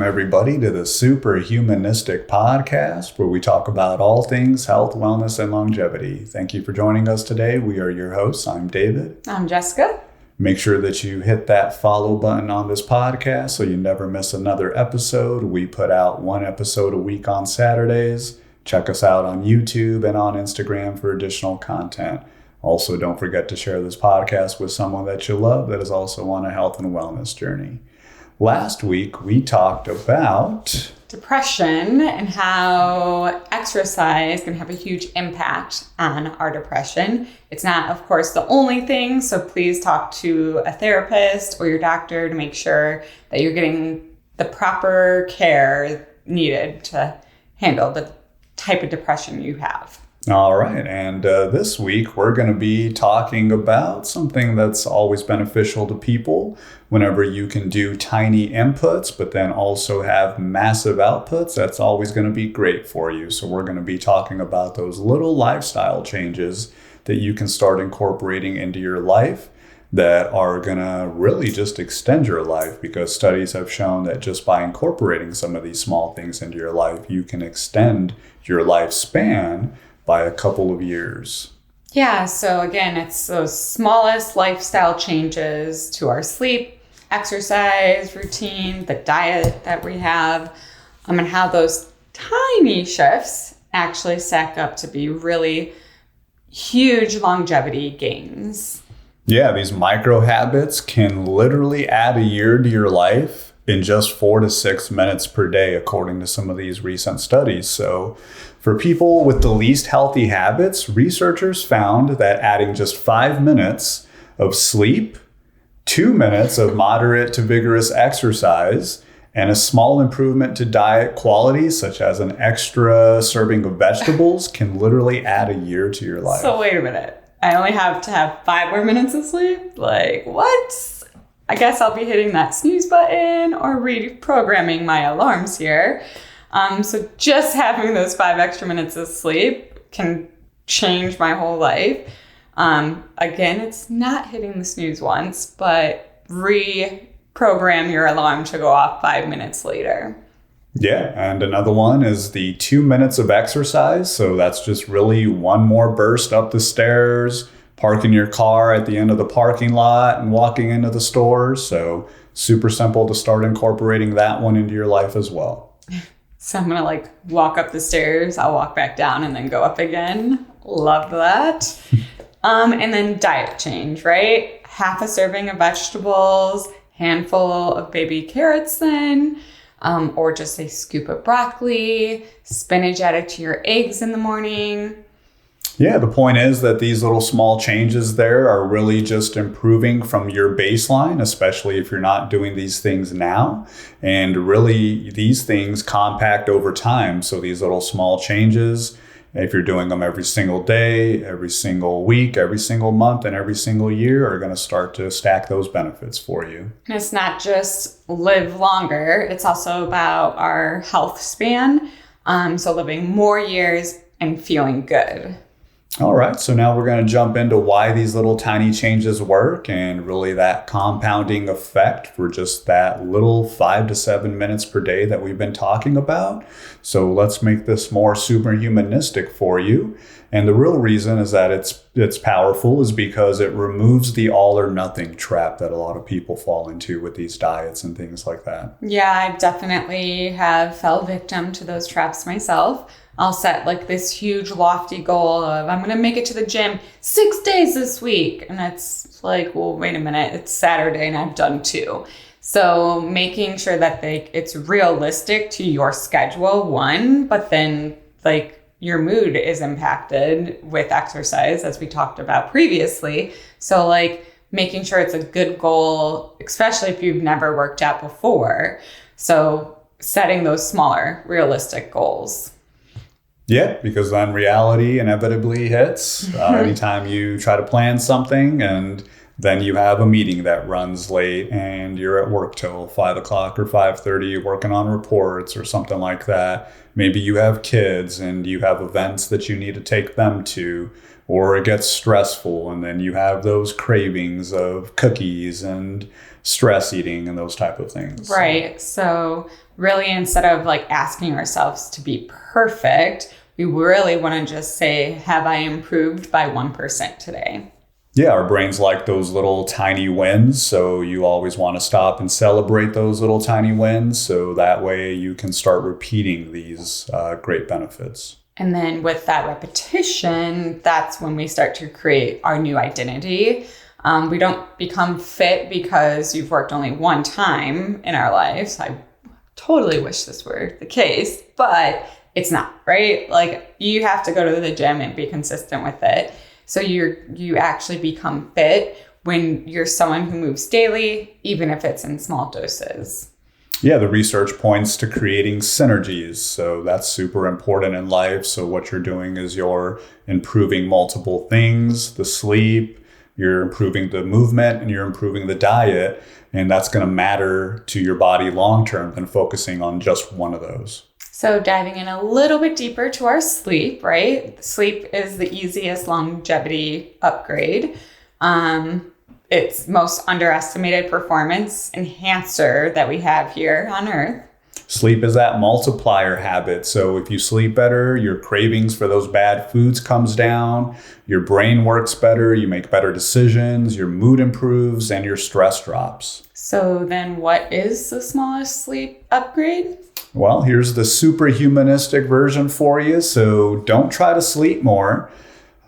everybody, to the Superhumanistic podcast, where we talk about all things health, wellness, and longevity. Thank you for joining us today. We are your hosts. I'm David. I'm Jessica. Make sure that you hit that follow button on this podcast so you never miss another episode. We put out one episode a week on Saturdays. Check us out on YouTube and on Instagram for additional content. Also, don't forget to share this podcast with someone that you love that is also on a health and wellness journey. Last week, we talked about depression and how exercise can have a huge impact on our depression. It's not, of course, the only thing, so please talk to a therapist or your doctor to make sure that you're getting the proper care needed to handle the type of depression you have. All right, and this week we're going to be talking about something that's always beneficial to people whenever you can do tiny inputs, but then also have massive outputs. That's always going to be great for you. So we're going to be talking about those little lifestyle changes that you can start incorporating into your life that are going to really just extend your life, because studies have shown that just by incorporating some of these small things into your life, you can extend your lifespan by a couple of years. Yeah, so again, it's those smallest lifestyle changes to our sleep, exercise routine, the diet that we have, and how those tiny shifts actually stack up to be really huge longevity gains. Yeah, these micro habits can literally add a year to your life in just 4 to 6 minutes per day, according to some of these recent studies. So for people with the least healthy habits, researchers found that adding just 5 minutes of sleep, 2 minutes of moderate to vigorous exercise, and a small improvement to diet quality, such as an extra serving of vegetables, can literally add a year to your life. So wait a minute. I only have to have 5 more minutes of sleep? Like, what? I guess I'll be hitting that snooze button or reprogramming my alarms here. So just having those 5 extra minutes of sleep can change my whole life. Again, it's not hitting the snooze once, but reprogram your alarm to go off 5 minutes later. Yeah, and another one is the 2 minutes of exercise. So that's just really one more burst up the stairs, parking your car at the end of the parking lot and walking into the store. So super simple to start incorporating that one into your life as well. So I'm going to walk up the stairs, I'll walk back down and then go up again. Love that. And then diet change, right? Half a serving of vegetables, handful of baby carrots then, or just a scoop of broccoli, spinach added to your eggs in the morning. Yeah, the point is that these little small changes there are really just improving from your baseline, especially if you're not doing these things now. And really, these things compact over time. So these little small changes, if you're doing them every single day, every single week, every single month, and every single year, are going to start to stack those benefits for you. And it's not just live longer. It's also about our health span. So living more years and feeling good. All right, so now we're going to jump into why these little tiny changes work and really that compounding effect for just that little 5 to 7 minutes per day that we've been talking about. So let's make this more superhumanistic for you. And the real reason is that it's powerful is because it removes the all or nothing trap that a lot of people fall into with these diets and things like that. Yeah, I definitely have fell victim to those traps myself. I'll set this huge lofty goal of I'm going to make it to the gym 6 days this week. And it's well, wait a minute, it's Saturday and I've done 2. So making sure that it's realistic to your schedule, one, but then your mood is impacted with exercise, as we talked about previously. So making sure it's a good goal, especially if you've never worked out before. So setting those smaller, realistic goals. Yeah, because then reality inevitably hits anytime you try to plan something, and then you have a meeting that runs late and you're at work till 5 o'clock or 5:30 working on reports or something like that. Maybe you have kids and you have events that you need to take them to, or it gets stressful and then you have those cravings of cookies and stress eating and those type of things. Right. So really, instead of like asking ourselves to be perfect, we really want to just say, have I improved by 1% today? Yeah, our brains like those little tiny wins. So you always want to stop and celebrate those little tiny wins. So that way you can start repeating these great benefits. And then with that repetition, that's when we start to create our new identity. We don't become fit because you've worked only one time in our lives. I totally wish this were the case, but it's not, right? Like you have to go to the gym and be consistent with it. So you actually become fit when you're someone who moves daily, even if it's in small doses. Yeah, the research points to creating synergies. So that's super important in life. So what you're doing is you're improving multiple things, the sleep, you're improving the movement, and you're improving the diet. And that's going to matter to your body long term than focusing on just one of those. So diving in a little bit deeper to our sleep, right? Sleep is the easiest longevity upgrade. It's most underestimated performance enhancer that we have here on Earth. Sleep is that multiplier habit. So if you sleep better, your cravings for those bad foods comes down, your brain works better, you make better decisions, your mood improves, and your stress drops. So then what is the smallest sleep upgrade? Well, here's the superhumanistic version for you. So don't try to sleep more.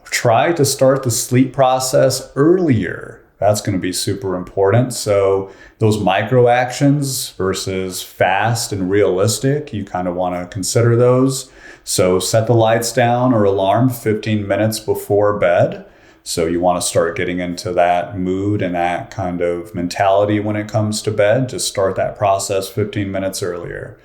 Try to start the sleep process earlier. That's going to be super important. So those micro actions versus fast and realistic, you kind of want to consider those. So set the lights down or alarm 15 minutes before bed. So you want to start getting into that mood and that kind of mentality when it comes to bed. Just start that process 15 minutes earlier.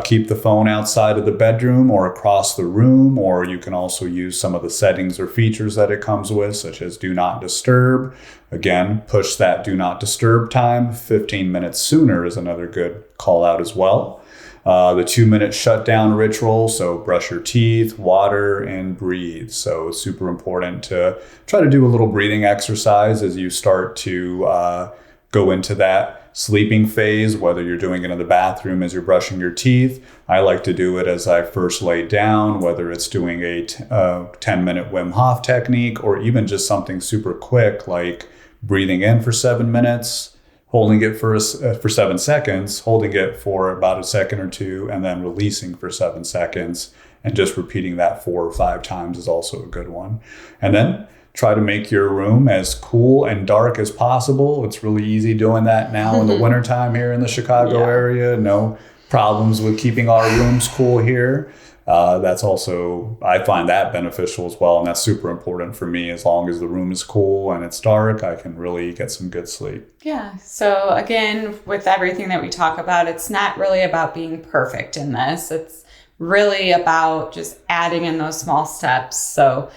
Keep the phone outside of the bedroom or across the room, or you can also use some of the settings or features that it comes with, such as do not disturb. Again, push that do not disturb time 15 minutes sooner is another good call out as well. The 2-minute shutdown ritual, so brush your teeth, water, and breathe. So it's super important to try to do a little breathing exercise as you start to go into that sleeping phase, whether you're doing it in the bathroom as you're brushing your teeth. I like to do it as I first lay down, whether it's doing a 10-minute Wim Hof technique or even just something super quick like breathing in for 7 minutes, holding it for 7 seconds, holding it for about a second or two, and then releasing for 7 seconds. And just repeating that 4 or 5 times is also a good one. And then try to make your room as cool and dark as possible. It's really easy doing that now in the wintertime here in the Chicago area. No problems with keeping our rooms cool here. That's also, I find that beneficial as well. And that's super important for me. As long as the room is cool and it's dark, I can really get some good sleep. Yeah. So again, with everything that we talk about, it's not really about being perfect in this. It's really about just adding in those small steps. So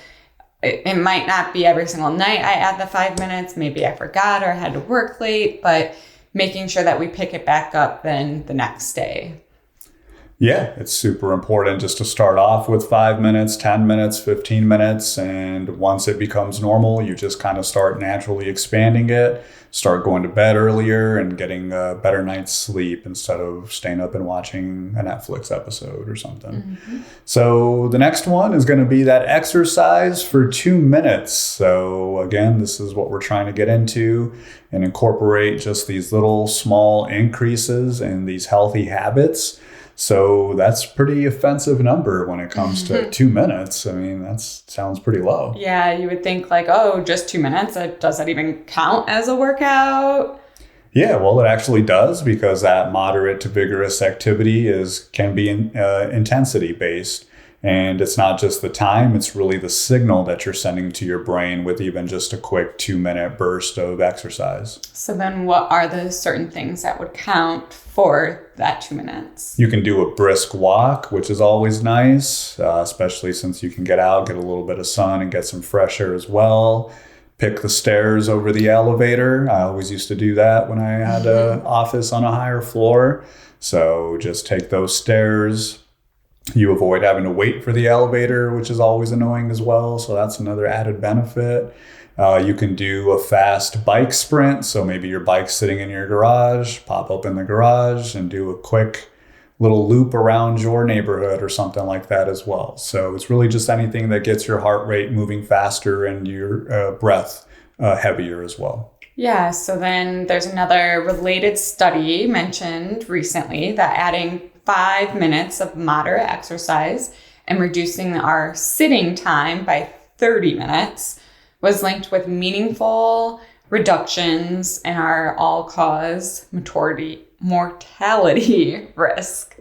it might not be every single night I add the 5 minutes. Maybe I forgot or had to work late, but making sure that we pick it back up then the next day. Yeah, it's super important just to start off with 5 minutes, 10 minutes, 15 minutes. And once it becomes normal, you just kind of start naturally expanding it, start going to bed earlier and getting a better night's sleep instead of staying up and watching a Netflix episode or something. Mm-hmm. So the next one is going to be that exercise for 2 minutes. So again, this is what we're trying to get into and incorporate just these little small increases in these healthy habits. So that's pretty offensive number when it comes to 2 minutes. I mean, that sounds pretty low. Yeah, you would think like, oh, just 2 minutes. Does that even count as a workout? Yeah, well, it actually does, because that moderate to vigorous activity can be intensity based. And it's not just the time, it's really the signal that you're sending to your brain with even just a quick 2-minute burst of exercise. So then what are the certain things that would count for that 2 minutes? You can do a brisk walk, which is always nice, especially since you can get out, get a little bit of sun and get some fresh air as well. Pick the stairs over the elevator. I always used to do that when I had an office on a higher floor. So just take those stairs. You avoid having to wait for the elevator, which is always annoying as well. So that's another added benefit. You can do a fast bike sprint. So maybe your bike's sitting in your garage, pop up in the garage and do a quick little loop around your neighborhood or something like that as well. So it's really just anything that gets your heart rate moving faster and your breath heavier as well. Yeah, so then there's another related study mentioned recently that adding 5 minutes of moderate exercise and reducing our sitting time by 30 minutes was linked with meaningful reductions in our all-cause mortality risk.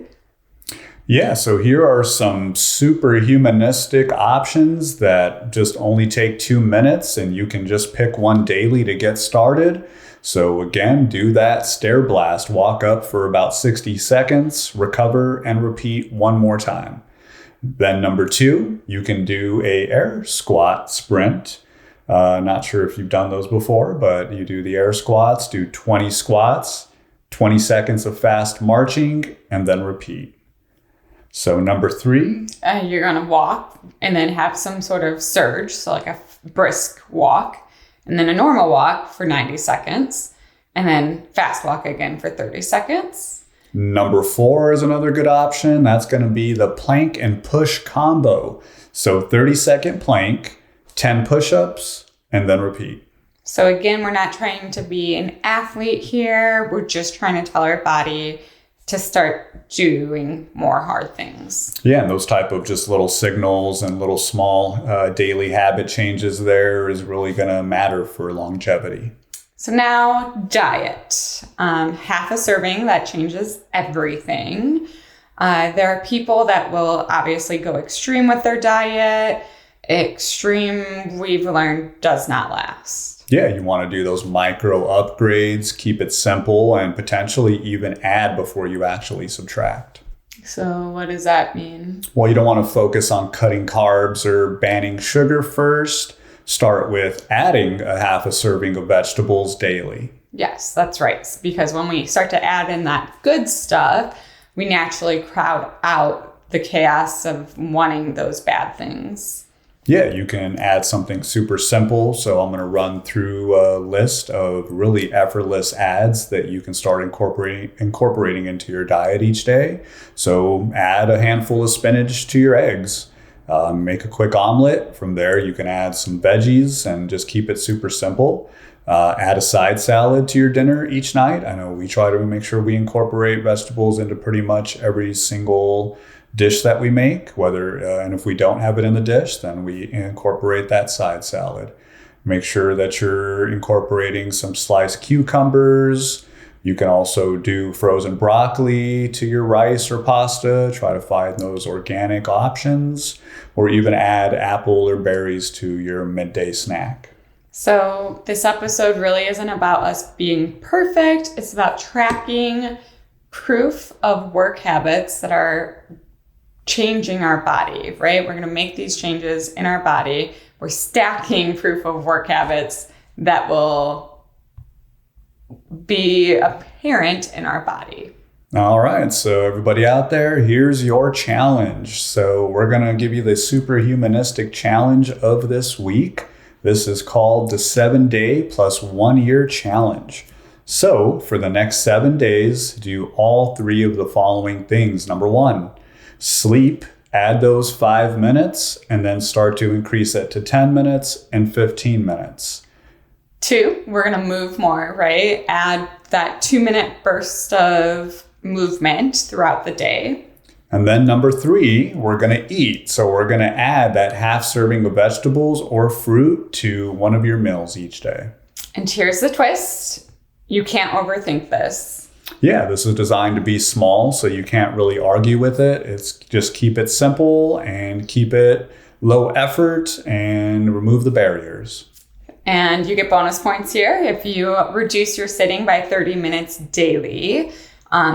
Yeah, so here are some superhumanistic options that just only take 2 minutes, and you can just pick one daily to get started. So again, do that stair blast. Walk up for about 60 seconds, recover, and repeat one more time. Then number 2, you can do a air squat sprint. Not sure if you've done those before, but you do the air squats, do 20 squats, 20 seconds of fast marching, and then repeat. So number 3. You're going to walk and then have some sort of surge, so like a brisk walk, and then a normal walk for 90 seconds, and then fast walk again for 30 seconds. Number 4 is another good option. That's going to be the plank and push combo. So 30-second plank, 10 push-ups, and then repeat. So again, we're not trying to be an athlete here. We're just trying to tell our body to start doing more hard things. Yeah, and those type of just little signals and little small daily habit changes there is really going to matter for longevity. So now diet. Half a serving, that changes everything. There are people that will obviously go extreme with their diet. Extreme, we've learned, does not last. Yeah, you want to do those micro upgrades, keep it simple, and potentially even add before you actually subtract. So what does that mean? Well, you don't want to focus on cutting carbs or banning sugar first. Start with adding a half a serving of vegetables daily. Yes, that's right. Because when we start to add in that good stuff, we naturally crowd out the chaos of wanting those bad things. Yeah, you can add something super simple. So I'm going to run through a list of really effortless ads that you can start incorporating into your diet each day. So add a handful of spinach to your eggs. Make a quick omelet. From there, you can add some veggies and just keep it super simple. Add a side salad to your dinner each night. I know we try to make sure we incorporate vegetables into pretty much every single dish that we make, and if we don't have it in the dish, then we incorporate that side salad. Make sure that you're incorporating some sliced cucumbers. You can also do frozen broccoli to your rice or pasta. Try to find those organic options, or even add apple or berries to your midday snack. So this episode really isn't about us being perfect. It's about tracking proof of work habits that are changing our body, right? We're going to make these changes in our body. We're stacking proof of work habits that will be apparent in our body. All right, so everybody out there, here's your challenge. So we're going to give you the Superhumanistic challenge of this week. This is called the 7-day plus 1 year challenge. So for the next 7 days, do all 3 of the following things. Number 1, sleep, add those 5 minutes, and then start to increase it to 10 minutes and 15 minutes. 2, we're going to move more, right? Add that 2-minute burst of movement throughout the day. And then number 3, we're going to eat. So we're going to add that half serving of vegetables or fruit to one of your meals each day. And here's the twist. You can't overthink this. Yeah, this is designed to be small, so you can't really argue with it. It's just keep it simple and keep it low effort and remove the barriers. And you get bonus points here if you reduce your sitting by 30 minutes daily.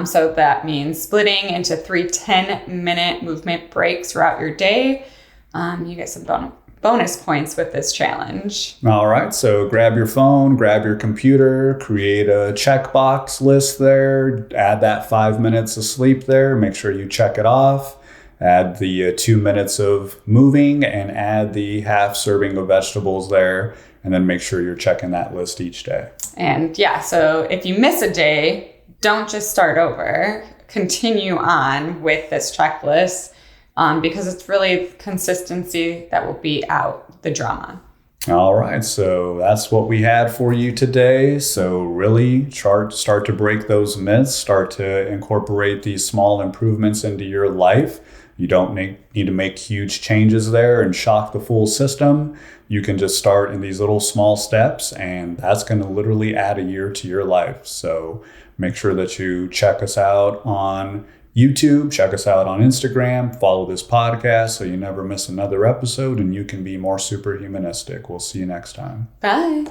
So that means splitting into 3 10-minute movement breaks throughout your day. You get some bonus points with this challenge. All right, so grab your phone, grab your computer, create a checkbox list there, add that 5 minutes of sleep there, make sure you check it off, add the 2 minutes of moving, and add the half serving of vegetables there, and then make sure you're checking that list each day. And yeah, so if you miss a day, don't just start over. continue on with this checklist because it's really consistency that will beat out the drama. All right, so that's what we had for you today. So really start to break those myths, start to incorporate these small improvements into your life. You don't need to make huge changes there and shock the full system. You can just start in these little small steps, and that's going to literally add a year to your life. So make sure that you check us out on YouTube, check us out on Instagram, follow this podcast so you never miss another episode and you can be more superhumanistic. We'll see you next time. Bye.